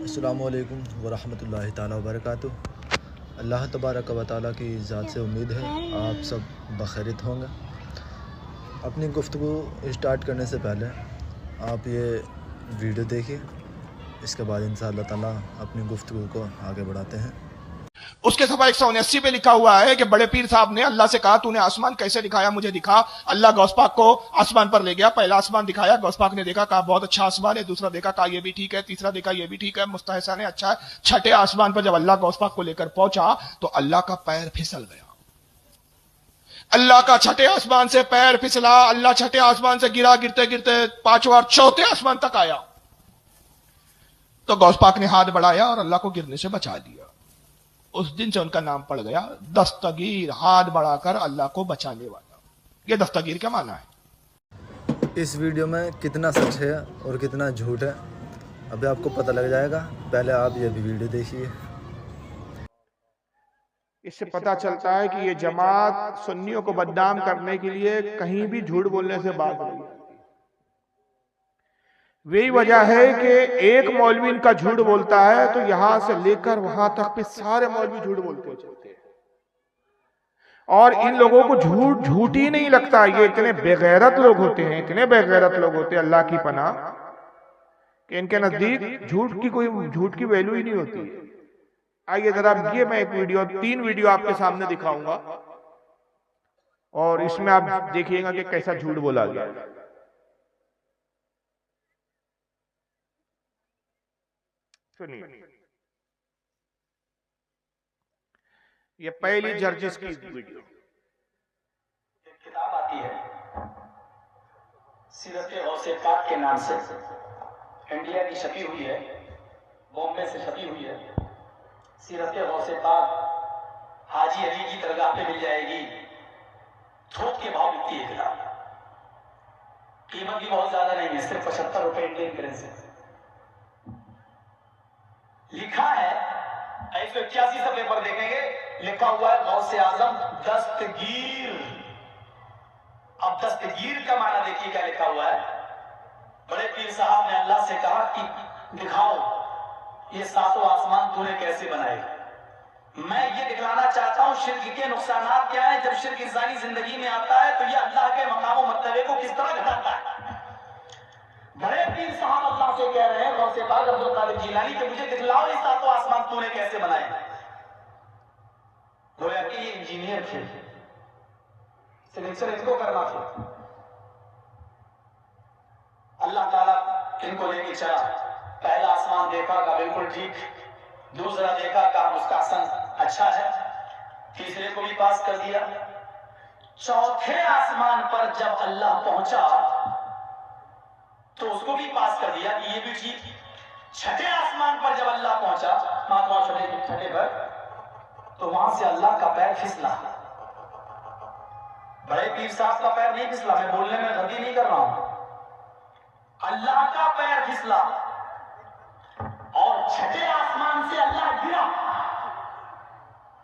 السلام علیکم ورحمۃ اللہ تعالیٰ وبرکاتہ۔ اللہ تبارک و تعالیٰ کی ذات سے امید ہے آپ سب بخیریت ہوں گے۔ اپنی گفتگو اسٹارٹ کرنے سے پہلے آپ یہ ویڈیو دیکھیے، اس کے بعد انشاءاللہ تعالیٰ اپنی گفتگو کو آگے بڑھاتے ہیں۔ اس کے صفحہ 179 پہ لکھا ہوا ہے کہ بڑے پیر صاحب نے اللہ سے کہا تو نے آسمان کیسے دکھایا، مجھے دکھا۔ اللہ غوث پاک کو آسمان پر لے گیا، پہلا آسمان دکھایا، غوث پاک نے دیکھا، کہا بہت اچھا آسمان ہے، دوسرا دیکھا، کہا یہ بھی ٹھیک ہے، تیسرا دیکھا یہ بھی ٹھیک ہے، مستحسن ہے، اچھا ہے۔ چھٹے آسمان پر جب اللہ غوث پاک کو لے کر پہنچا تو اللہ کا پیر پھسل گیا، اللہ کا چھٹے آسمان سے پیر پھسلا، اللہ چھٹے آسمان سے گرا، گرتے گرتے پانچواں اور چوتھے آسمان تک آیا تو غوث پاک نے ہاتھ بڑھایا اور اللہ کو گرنے سے بچا دیا۔ اس دن سے ان کا نام پڑ گیا دستگیر، ہاتھ بڑھا کر اللہ کو بچانے والا۔ یہ دستگیر کیا معنی ہے؟ اس ویڈیو میں کتنا سچ ہے اور کتنا جھوٹ ہے ابھی آپ کو پتہ لگ جائے گا، پہلے آپ یہ بھی ویڈیو دیکھیے۔ اس سے پتہ چلتا ہے کہ یہ جماعت سنیوں کو بدنام کرنے کے لیے کہیں بھی جھوٹ بولنے سے باز نہیں آتی۔ وہی وجہ ہے کہ ایک مولوی ان کا جھوٹ بولتا ہے تو یہاں سے لے کر وہاں تک پہ سارے مولوی جھوٹ بولتے چلتے ہیں، اور ان لوگوں کو جھوٹ ہی نہیں لگتا۔ یہ اتنے بے غیرت لوگ ہوتے ہیں، اتنے بے غیرت لوگ ہوتے ہیں اللہ کی پناہ، کہ ان کے نزدیک جھوٹ کی ویلیو ہی نہیں ہوتی۔ آئیے ذرا یہ میں ایک ویڈیو، 3 ویڈیو آپ کے سامنے دکھاؤں گا اور اس میں آپ دیکھیے گا کہ کیسا جھوٹ بولا گیا۔ سنیے، یہ پہلی جرجس کی ویڈیو۔ کتاب آتی ہے سیرت غوث پاک کے نام سے، انڈیا کی چھپی ہوئی ہے، بامبے سے چھپی ہوئی ہے۔ سیرت غوث پاک حاجی علی کی درگاہ پہ مل جائے گی، تھوک کے بھاؤ بکتی ہے کتاب، قیمت بھی بہت زیادہ نہیں ہے، صرف 75 روپے انڈین کرنسی۔ لکھا ہے 181 صفحے پر دیکھیں گے، لکھا ہوا ہے غوث اعظم دستگیر۔ اب دستگیر کا معنی دیکھیے کیا لکھا ہوا ہے۔ بڑے پیر صاحب نے اللہ سے کہا کہ دکھاؤ یہ ساتوں آسمان تو نے کیسے بنائے۔ میں یہ دکھلانا چاہتا ہوں شرک کے نقصانات کیا ہیں۔ جب شرک انسانی زندگی میں آتا ہے تو یہ اللہ کے مقام و مرتبے کو کس طرح گھٹاتا ہے۔ بڑے پیر صاحب اللہ سے کہہ رہے ہیں غوث پاک عبد القادر جیلانی کہ مجھے دکھلاؤ یہ ساتوں آسمان تو نے کیسے بنائے۔ گویا کہ یہ انجینئر تھے، سلیکشن ان کو کرنا تھا۔ اللہ تعالیٰ ان کو لے کے چلا، پہلا آسمان دیکھا کہا بالکل ٹھیک، دوسرا دیکھا کہا اس کا حسن اچھا ہے، تیسرے کو بھی پاس کر دیا۔ چوتھے آسمان پر جب اللہ پہنچا تو اس کو بھی پاس کر دیا کہ یہ بھی ٹھیک۔ چھٹے آسمان پر جب اللہ پہنچا، چھٹے پر، تو وہاں سے اللہ کا پیر پھسلا۔ بڑے پیر صاحب کا پیر نہیں پھسلا، میں بولنے میں غلطی نہیں کر رہا ہوں، اللہ کا پیر پھسلا اور چھٹے آسمان سے اللہ گرا،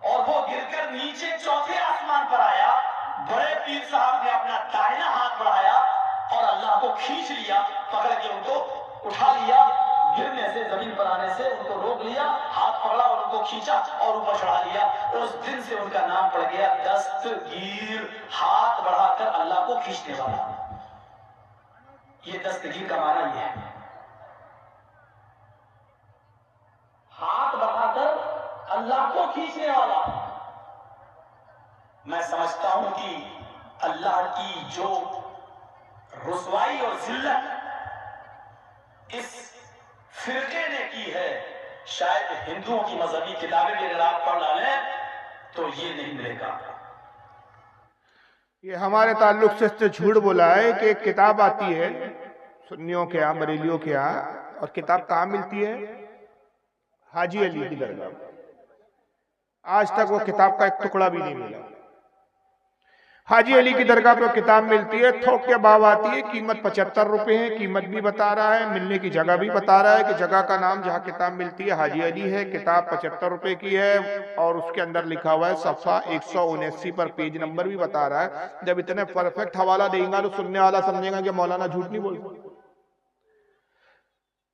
اور وہ گر کر نیچے چوتھے آسمان پر آیا۔ بڑے پیر صاحب نے اپنا دائنا ہاتھ بڑھایا اور اللہ کو کھینچ لیا، پکڑ کے ان کو اٹھا لیا، گرنے سے، زمین پر آنے سے ان کو روک لیا، ہاتھ پکڑا اور ان کو کھینچا اور اوپر چڑھا لیا۔ اس دن سے ان کا نام پڑ گیا دستگیر، ہاتھ بڑھا کر اللہ کو کھینچنے والا۔ یہ دستگیر کا معنی یہ ہے، ہاتھ بڑھا کر اللہ کو کھینچنے والا۔ میں سمجھتا ہوں کہ اللہ کی جو رسوائی اور ذلت اس فرقے نے کی ہے، شاید ہندوؤں کی مذہبی کتابیں بھی اگر آپ پڑھ ڈالیں تو یہ نہیں ملے گا۔ یہ ہمارے تعلق سے اس سے جھوٹ بولا ہے کہ ایک کتاب آتی ہے سنیوں کے ہاں، بریلیوں کے ہاں، اور کتاب کہاں ملتی ہے؟ حاجی علی کی درگاہ۔ آج تک وہ کتاب کا ایک ٹکڑا بھی نہیں ملا۔ حاجی علی کی درگاہ پہ کتاب ملتی ہے، تھوک کے بھاؤ آتی ہے، قیمت 75 روپے ہے، قیمت بھی بتا رہا ہے، ملنے کی جگہ بھی بتا رہا ہے کہ جگہ کا نام جہاں کتاب ملتی ہے حاجی علی ہے، کتاب 75 روپے کی ہے، اور اس کے اندر لکھا ہوا ہے صفحہ 179 پر پیج نمبر بھی بتا رہا ہے۔ جب اتنے پرفیکٹ حوالہ دیں گا تو سننے والا سمجھے گا کہ مولانا جھوٹ نہیں بولتا۔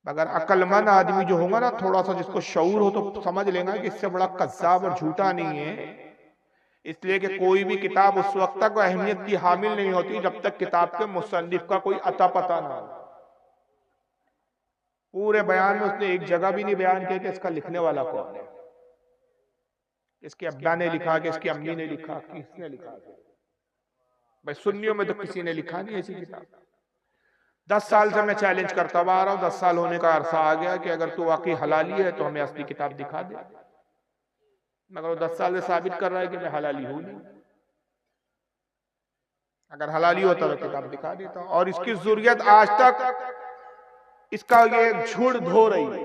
مگر عقل مند آدمی جو ہوگا نا، تھوڑا سا جس کو شعور ہو تو سمجھ لے گا کہ اس سے بڑا قذاب اور جھوٹا نہیں ہے. اس لیے کہ کوئی بھی کتاب اس وقت تک اہمیت کی حامل نہیں ہوتی جب تک کتاب کے مصنف کا کوئی عطا پتہ نہ ہو. پورے بیان میں اس نے ایک جگہ بھی نہیں بیان کیا کہ اس کا لکھنے والا کون ہے، اس کے ابا نے لکھا کہ اس کی امی نے لکھا، کس نے لکھا. بھائی سنیوں میں تو کسی نے لکھا نہیں ایسی کتاب. 10 سال سے میں چیلنج کرتا ہوا آ رہا ہوں، 10 سال ہونے کا عرصہ آ گیا کہ اگر تو واقعی حلالی ہے تو ہمیں اصلی کتاب دکھا دے. مگر وہ 10 سال سے ثابت کر رہا ہے کہ میں حلالی ہوں نہیں. اگر حلالی ہوتا تو کتاب دکھا دیتا. اور اس کی ضروریت آج تک اس کا یہ جھوٹ دھو رہی ہے.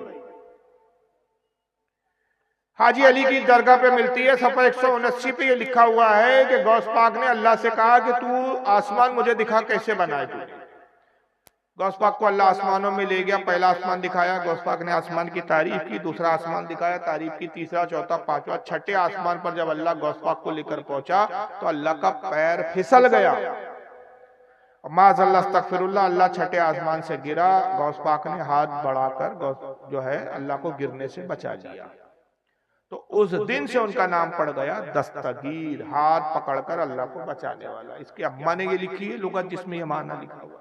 حاجی علی کی درگاہ پہ ملتی ہے، صفحہ 179 پہ یہ لکھا ہوا ہے کہ غوث پاک نے اللہ سے کہا کہ تو آسمان مجھے دکھا کیسے بنائے. تو غوث پاک کو اللہ آسمانوں میں لے گیا، پہلا آسمان دکھایا، غوث پاک نے آسمان کی تعریف کی، دوسرا آسمان دکھایا، تعریف کی، تیسرا، چوتھا، پانچواں، چھٹے آسمان پر جب اللہ غوث پاک کو لے کر پہنچا تو اللہ کا پیر پھسل گیا. معاذ اللہ استغفر اللہ، اللہ چھٹے آسمان سے گرا. غوث پاک نے ہاتھ بڑھا کر جو ہے اللہ کو گرنے سے بچا دیا. تو اس دن سے ان کا نام پڑ گیا دستگیر، ہاتھ پکڑ کر اللہ کو بچانے والا. اس کے اماں نے یہ لکھی ہے لغت جس میں یہ معنی لکھا ہوا.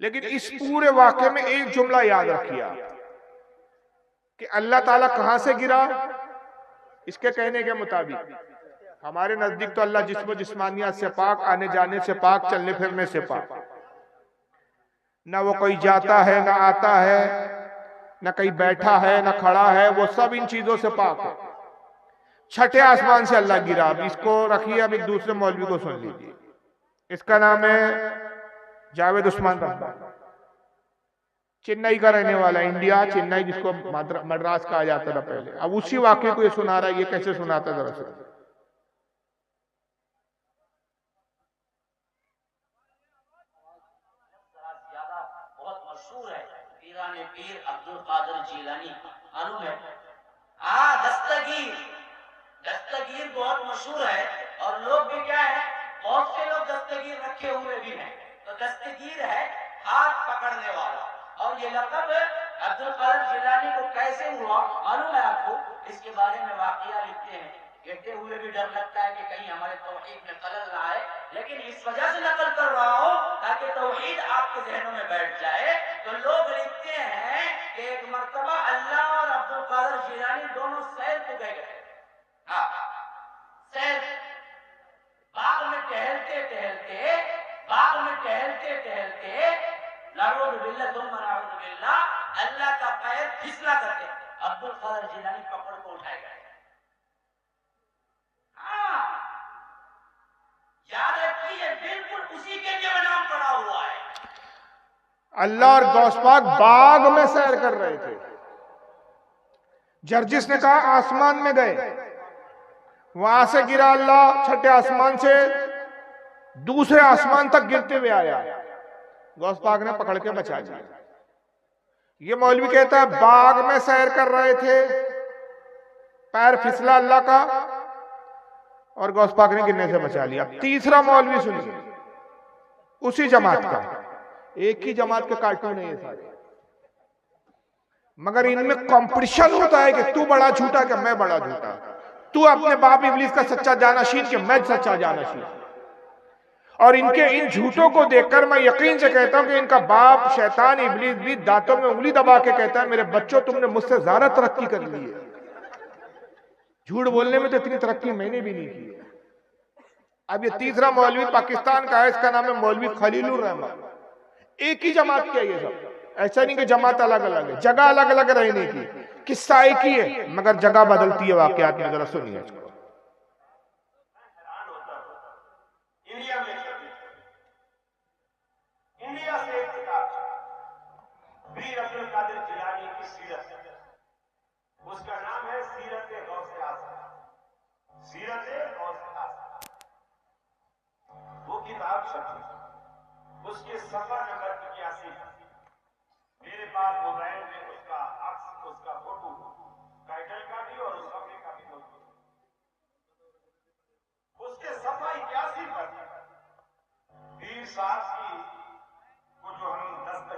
لیکن اس پورے واقعے میں ایک جملہ یاد رکھیا کہ اللہ تعالیٰ کہاں سے گرا. اس کے کہنے کے مطابق ہمارے نزدیک تو اللہ جسم و جسمانیات سے پاک، آنے جانے سے پاک، چلنے پھرنے سے پاک. نہ وہ کوئی جاتا ہے، نہ آتا ہے، نہ کہیں بیٹھا ہے، نہ کھڑا ہے، وہ سب ان چیزوں سے پاک ہے. چھٹے آسمان سے اللہ گرا. اب اس کو رکھیے، اب ایک دوسرے مولوی کو سن لیجیے. اس کا نام ہے جاوید عثمان رحمان، چنئی کا رہنے والا، انڈیا، چنئی، جس کو مدراس کہا جاتا تھا پہلے. اب اسی واقعے کو یہ سنا رہا ہے. یہ کیسے سناتا ذرا سے. بہت مشہور ہے، پیران پیر عبد القادر جیلانی معلوم ہے. ہاں، دستگیر، دستگیر بہت مشہور ہے. اور لوگ بھی کیا ہے، بہت سے لوگ دستگیر رکھے ہوئے بھی ہیں. تو دستگیر ہے ہاتھ پکڑنے والا. اور یہ لقب عبد القادر جیلانی کو کیسے ہوا معلوم ہے آپ کو؟ اس کے بارے میں واقعہ لکھتے ہیں. کہتے ہوئے بھی ڈر لگتا ہے کہ کہیں ہمارے توحید میں خلل نہ آئے، لیکن اس وجہ سے نقل کر رہا ہوں تاکہ توحید آپ کے ذہنوں میں بیٹھ جائے. تو لوگ لکھتے ہیں کہ ایک مرتبہ اللہ اور عبد القادر جیلانی دونوں سیر کو گئے. ہاں، سیر، باغ میں ٹہلتے ٹہلتے، باغ میں ٹہلتے ٹہلتے، نعوذ باللہ ثم نعوذ باللہ، اللہ کا پیر پھسلا کرتے عبد القادر جیلانی پکڑ کو اٹھائے گئے. ہاں، یاد رکھیے بالکل اسی کے لیے نام پڑا ہوا ہے. اللہ اور غوث پاک باغ میں سیر کر رہے تھے. جرجس نے کہا آسمان میں گئے، وہاں سے گرا اللہ چھٹے آسمان سے دوسرے آسمان تک گرتے ہوئے آیا. غوث پاک نے پکڑ کے بچا دیا. یہ مولوی کہتا ہے باغ میں سیر کر رہے تھے، پیر پھسلا اللہ کا اور غوث پاک نے گرنے سے بچا لیا. تیسرا مولوی سنیے، اسی جماعت کا، ایک ہی جماعت کے کارٹون ہیں یہ سارے، مگر ان میں کمپٹیشن ہوتا ہے کہ تو بڑا جھوٹا کہ میں بڑا جھوٹا، تو اپنے باپ ابلیس کا سچا جانشین کہ میں سچا جانشین. اور ان کے ان جھوٹوں کو دیکھ کر میں یقین سے کہتا ہوں کہ ان کا باپ شیطان ابلیس بھی دانتوں میں انگلی دبا کے کہتا ہے میرے بچوں تم نے مجھ سے زیادہ ترقی کر لی ہے. جھوٹ بولنے میں تو اتنی ترقی میں نے بھی نہیں کی. اب یہ تیسرا مولوی پاکستان کا ہے، اس کا نام ہے مولوی خلیل الرحمن. ایک ہی جماعت کی ہے یہ سب. ایسا نہیں کہ جماعت الگ الگ ہے، جگہ الگ الگ رہنے کی، قصہ ایک ہی ہے مگر جگہ بدلتی ہے واقعات میں. ذرا سنیے. انڈیا سے ایک کتاب پیر عبد القادر جیلانی کی سیرت، اس کا نام ہے سیرت غوث اعظم. سیرت غوث اعظم وہ کتاب چھپی، اس کے صفحہ نمبر 81 میرے پاس موبائل میں اس کا عکس، اس کا فوٹو، ٹائٹل کا بھی اور اس صفحے کا بھی موجود. اس کے صفحہ 81 پر پیر صاحب کی وہ جو ہم دستگیر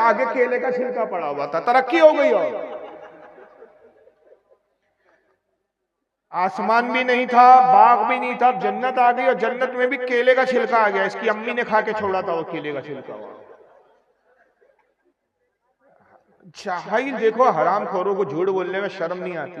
آگے کیلے کا چھلکا پڑا ہوا تھا، ترقی ہو گئی اور آسمان بھی نہیں تھا، باغ بھی نہیں تھا، جنت آ گئی اور جنت میں بھی کیلے کا چھلکا آ گیا. اس کی امی نے کھا کے چھوڑا تھا وہ کیلے کا چھلکا. دیکھو حرام خوروں کو جھوٹ بولنے میں شرم نہیں آتی.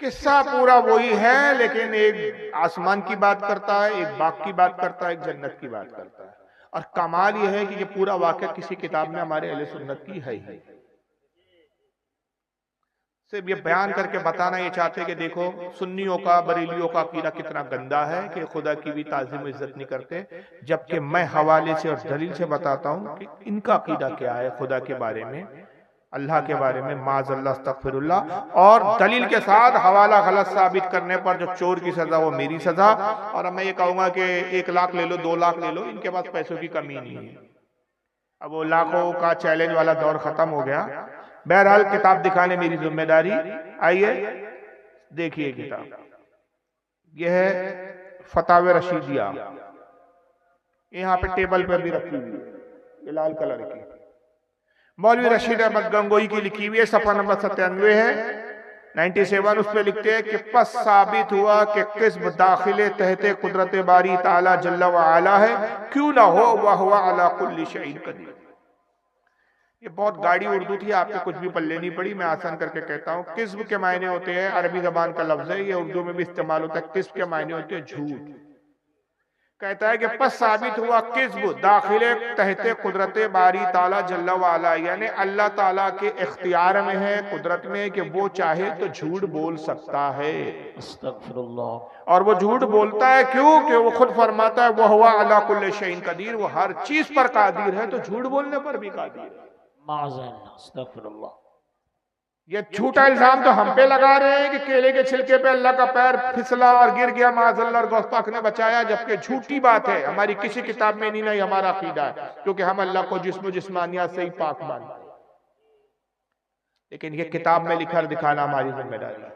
قصہ پورا وہی ہے، لیکن ایک آسمان کی بات کرتا ہے، ایک باغ کی بات کرتا ہے، ایک جنت کی بات کرتا ہے. اور کمال یہ ہے کہ یہ پورا واقعہ کسی کتاب میں ہمارے اہل سنت کی ہے ہی. صرف یہ بیان کر کے بتانا یہ چاہتے کہ دیکھو سنیوں کا، بریلیوں کا عقیدہ کتنا گندا ہے کہ خدا کی بھی تعظیم و عزت نہیں کرتے، جبکہ میں حوالے سے اور دلیل سے بتاتا ہوں کہ ان کا عقیدہ کیا ہے خدا کے بارے میں، اللہ کے بارے میں، معاذ اللہ استغفر اللہ. اور دلیل کے ساتھ حوالہ غلط ثابت کرنے پر جو چور کی سزا وہ میری سزا. اور اب میں یہ کہوں گا کہ 1 لاکھ لے لو، 2 لاکھ لے لو، ان کے پاس پیسوں کی کمی نہیں ہے. اب وہ لاکھوں کا چیلنج والا دور ختم ہو گیا. بہرحال کتاب دکھانے میری ذمہ داری. آئیے دیکھیے کتاب، یہ ہے فتاوی رشیدیہ، یہاں پہ ٹیبل پہ بھی رکھی ہوئی ہے، یہ لال کلر کی مولوی رشید احمد گنگوئی کی لکھی ہوئی ہے، صفحہ نمبر 97 ہے 97. اس پہ لکھتے ہیں کہ پس ثابت ہوا کہ قسم داخل تحت قدرت باری تعالی جل وعلا ہے، کیوں نہ ہو وَهُوَ عَلَى كُلِّ شَيْءٍ قَدِيرٌ. یہ بہت گاڑی اردو تھی، آپ نے کچھ بھی پلے نہیں پڑی، میں آسان کر کے کہتا ہوں. قسم کے معنی ہوتے ہیں، عربی زبان کا لفظ ہے، یہ اردو میں بھی استعمال ہوتا ہے. قسم کے معنی ہوتے ہیں جھوٹ. کہتا ہے کہ پس ثابت ہوا قسم داخل تحت قدرت باری تعالی جل وعلا، یعنی اللہ تعالیٰ کے اختیار میں ہے، قدرت میں، کہ وہ چاہے تو جھوٹ بول سکتا ہے. استغفر اللہ. اور وہ جھوٹ بولتا ہے کیوں؟ کہ وہ خود فرماتا ہے وَهُوَ عَلَى كُلِّ شَيْءٍ قَدِيرٌ، وہ ہر چیز پر قادر ہے، تو جھوٹ بولنے پر بھی قادر ہے. معاذ اللہ. استغفر اللہ. یہ جھوٹا الزام تو ہم پہ لگا رہے ہیں کہ کیلے کے چھلکے پہ اللہ کا پیر پھسلا اور گر گیا، معاذ اللہ، اور غوث پاک نے بچایا، جبکہ جھوٹی بات ہے، ہماری کسی کتاب میں نہیں، نہیں ہمارا عقیدہ ہے، کیونکہ ہم اللہ کو جسم و جسمانیات سے ہی پاک مانتے ہیں. لیکن یہ کتاب میں لکھا دکھانا ہماری ذمہ داری ہے.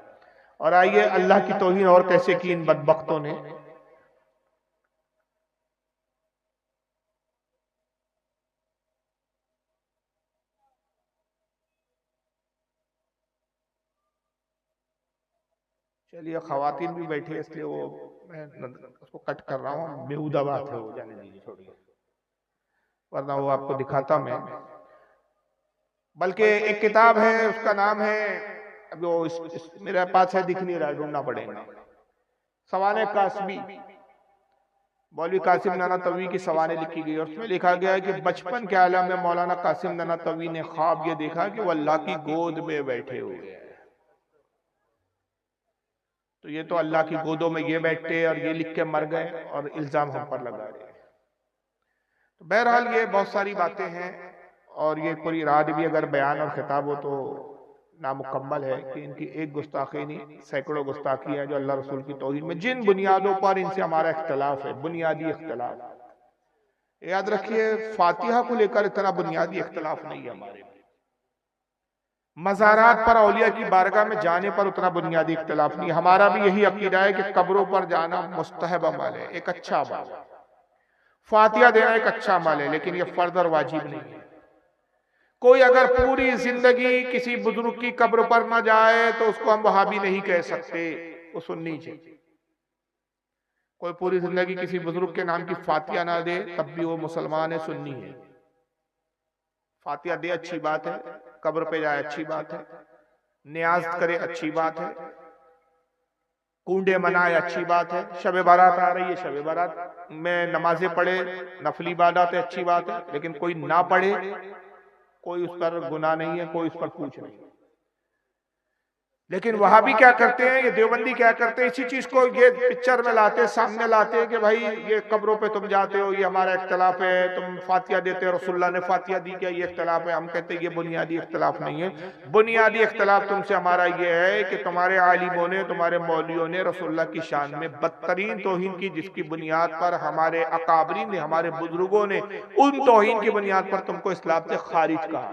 اور آئیے اللہ کی توہین اور کیسے کی ان بدبختوں نے. چلیے خواتین بھی بیٹھے، اس لیے وہ میں اس کو کٹ کر رہا ہوں، بیہودہ بات ہے، وہ جانے دیجیے چھوڑیے، ورنہ وہ آپ کو دکھاتا میں. بلکہ ایک کتاب ہے، اس کا نام ہے، اب وہ میرے پاس ہے، دکھ نہیں رہا، ڈھونڈنا پڑے گا، سوانح قاسمی، مولوی قاسم نانوتوی کی سوانح لکھی گئی، اور اس میں لکھا گیا ہے کہ بچپن کے عالم میں مولانا قاسم نانوتوی نے خواب یہ دیکھا کہ وہ اللہ کی گود میں بیٹھے ہوئے ہیں. تو یہ تو اللہ کی گودوں میں یہ بیٹھتے اور یہ لکھ کے مر گئے اور الزام ہم پر لگا رہے ہیں. بہرحال یہ بہت ساری باتیں ہیں، اور یہ پوری رات بھی اگر بیان اور خطاب ہو تو نامکمل ہے، کہ ان کی ایک گستاخی نہیں، سینکڑوں گستاخی ہیں جو اللہ رسول کی توہین میں، جن بنیادوں پر ان سے ہمارا اختلاف ہے، بنیادی اختلاف. یاد رکھیے فاتحہ کو لے کر اتنا بنیادی اختلاف نہیں ہے ہمارے. مزارات پر اولیاء کی بارگاہ میں جانے پر اتنا بنیادی اختلاف نہیں. ہمارا بھی یہی عقیدہ ہے کہ قبروں پر جانا مستحب عمل ہے، ایک اچھا عمل ہے. فاتحہ دینا ایک اچھا عمل ہے، لیکن یہ فرض اور واجب نہیں ہے. کوئی اگر پوری زندگی کسی بزرگ کی قبر پر نہ جائے تو اس کو ہم وہابی نہیں کہہ سکتے، وہ سنی چاہیے. کوئی پوری زندگی کسی بزرگ کے نام کی فاتحہ نہ دے تب بھی وہ مسلمان ہے، سنی ہے. فاتحہ دے اچھی بات ہے، قبر پہ جائے اچھی بات ہے، نیاز کرے اچھی بات ہے، کنڈے منائے اچھی بات ہے. شب برات آ رہی ہے، شب برات میں نمازیں پڑھے، نفلی عبادات ہے، اچھی بات ہے. لیکن کوئی نہ پڑھے، کوئی اس پر گناہ نہیں ہے، کوئی اس پر پوچھ نہیں. لیکن وہاں بھی کیا کرتے ہیں، یہ دیوبندی کیا کرتے ہیں، اسی چیز کو یہ پکچر میں لاتے، سامنے لاتے ہیں کہ بھائی یہ قبروں پہ تم جاتے ہو، یہ ہمارا اختلاف ہے، تم فاتحہ دیتے ہو، رسول اللہ نے فاتحہ دی کیا، یہ اختلاف ہے. ہم کہتے ہیں یہ بنیادی اختلاف نہیں ہے. بنیادی اختلاف تم سے ہمارا یہ ہے کہ تمہارے عالموں نے، تمہارے مولویوں نے رسول اللہ کی شان میں بدترین توہین کی، جس کی بنیاد پر ہمارے اکابرین نے، ہمارے بزرگوں نے ان توہین کی بنیاد پر تم کو اسلام سے خارج کہا.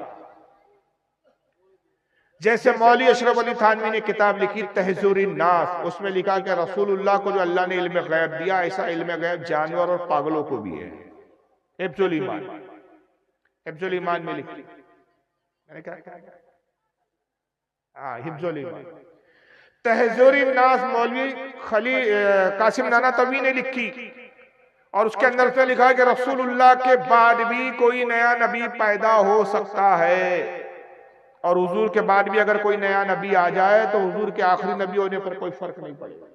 جیسے مولوی اشرف علی تھانوی نے کتاب لکھی تحذیر الناس، اس میں لکھا کہ رسول اللہ کو جو اللہ نے علم غیب دیا، ایسا علم غیب جانور اور پاگلوں کو بھی ہے. حفظ الایمان، حفظ الایمان میں لکھی. میں نے کیا کہا؟ حفظ الایمان. تحذیر الناس مولوی قاسم نانوتوی نے لکھی، اور اس کے اندر سے لکھا کہ رسول اللہ کے بعد بھی کوئی نیا نبی پیدا ہو سکتا ہے، اور حضور کے بعد بھی اگر کوئی نیا نبی آ جائے تو حضور کے آخری نبی ہونے پر کوئی فرق نہیں پڑے گا.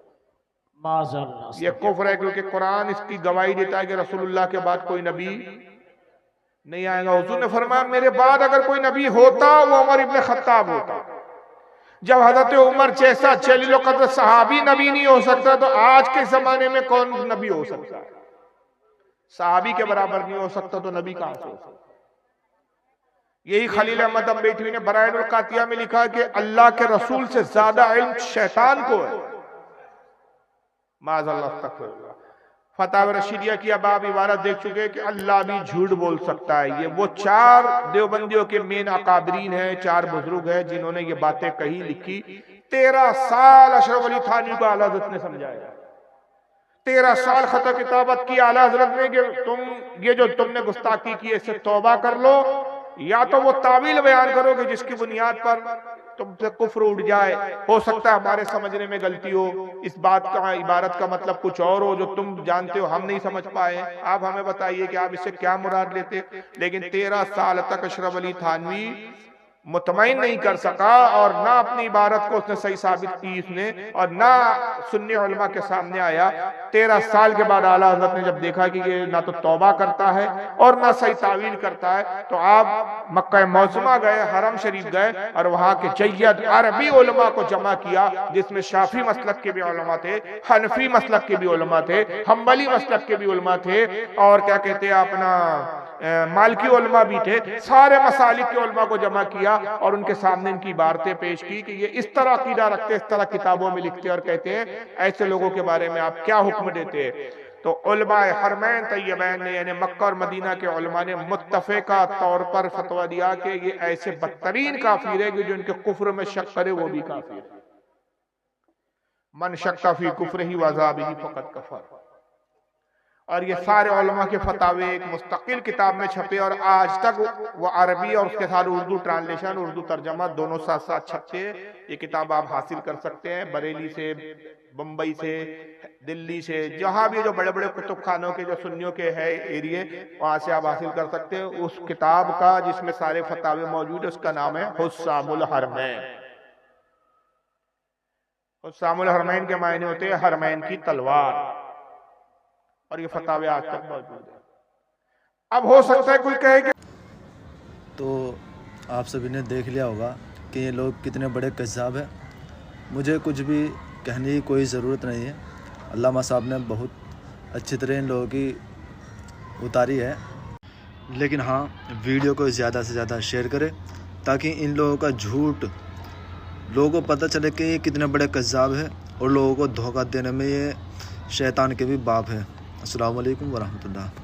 یہ کفر ہے، کیونکہ قرآن اس کی گواہی دیتا ہے کہ رسول اللہ کے بعد کوئی نبی نہیں آئے گا. حضور نے فرمایا میرے بعد اگر کوئی نبی ہوتا وہ عمر ابن خطاب ہوتا. جب حضرت عمر جیسا جلیل القدر صحابی نبی نہیں ہو سکتا تو آج کے زمانے میں کون نبی ہو سکتا ہے؟ صحابی کے برابر نہیں ہو سکتا تو نبی کہاں سے ہو سکتا؟ یہی خلیل احمد امبیٹوی نے برائن القاطیہ میں لکھا کہ اللہ کے رسول سے زیادہ علم شیطان کو ہے. معاذ اللہ، استغفر اللہ. فتاوی رشیدیہ کی اب آپ عبارت دیکھ چکے کہ اللہ بھی جھوٹ بول سکتا ہے. یہ وہ 4 دیوبندیوں کے مین اکابرین ہیں، 4 بزرگ ہیں جنہوں نے یہ باتیں کہی، لکھی. 13 سال اشرف علی تھانوی کو اعلیٰ حضرت نے سمجھایا. 13 سال خط کتابت کی اعلیٰ حضرت نے کہ یہ جو تم نے گستاخی کی ہے اس سے توبہ کر لو، یا تو وہ تعویل بیان کرو کہ جس کی بنیاد پر تم سے کفر اٹھ جائے. ہو سکتا ہے ہمارے سمجھنے میں غلطی ہو، اس بات کا عبارت کا مطلب کچھ اور ہو جو تم جانتے ہو ہم نہیں سمجھ پائے. آپ ہمیں بتائیے کہ آپ اس سے کیا مراد لیتے. لیکن 13 سال تک اشرف علی تھانوی مطمئن نہیں کر سکا، اور نہ اپنی عبارت کو اس نے صحیح ثابت کی اس نے، اور نہ سنی علماء کے سامنے آیا. 13 سال کے بعد اعلیٰ حضرت نے جب دیکھا کہ یہ نہ تو توبہ کرتا ہے اور نہ صحیح تعویل کرتا ہے، تو آپ مکہ معظمہ گئے، حرم شریف گئے، اور وہاں کے جید عربی علماء کو جمع کیا، جس میں شافعی مسلک کے بھی علماء تھے، حنفی مسلک کے بھی علماء تھے، حنبلی مسلک کے بھی علماء تھے، اور کیا کہتے ہیں اپنا مالکی علماء بھی تھے. سارے مسالک کے علماء کو جمع کیا اور ان کے سامنے ان کی عبارتیں پیش کی کہ یہ اس طرح عقیدہ رکھتے، اس طرح کتابوں میں لکھتے، اور کہتے ہیں ایسے لوگوں کے بارے میں آپ کیا حکم دیتے. تو علماء حرمین طیبین نے، یعنی مکہ اور مدینہ کے علماء نے متفقہ طور پر فتویٰ دیا کہ یہ ایسے بدترین کافر ہے کہ جو ان کے کفر میں شک کرے وہ بھی کافر ہے. من شک فی کفرہ وعذابہ فقد کفر. اور یہ سارے علماء کے فتاوے ایک مستقل کتاب میں چھپے، اور آج تک وہ عربی اور اس کے ساتھ اردو ٹرانسلیشن، اردو ترجمہ دونوں ساتھ ساتھ چھپتے ہیں. یہ کتاب آپ حاصل کر سکتے ہیں بریلی سے، بمبئی سے، دلی سے، جہاں بھی جو بڑے بڑے کتب خانوں کے جو سنیوں کے ہے ایریے، وہاں سے آپ حاصل کر سکتے ہیں. اس کتاب کا جس میں سارے فتاوے موجود ہیں اس کا نام ہے حسام الحرمین. حسام الحرمین کے معنی ہوتے ہیں حرمین کی تلوار، اور یہ فتاوے آج تک موجود ہیں. اب ہو سکتا ہے کوئی کہے کہ تو آپ سبھی نے دیکھ لیا ہوگا کہ یہ لوگ کتنے بڑے کذاب ہیں. مجھے کچھ بھی کہنے کی کوئی ضرورت نہیں ہے. علامہ صاحب نے بہت اچھی طرح ان لوگوں کی اتاری ہے. لیکن ہاں، ویڈیو کو زیادہ سے زیادہ شیئر کریں تاکہ ان لوگوں کا جھوٹ لوگوں کو پتہ چلے کہ یہ کتنے بڑے کذاب ہیں، اور لوگوں کو دھوکہ دینے میں یہ شیطان کے بھی باپ ہیں. السلام علیکم ورحمۃ اللہ.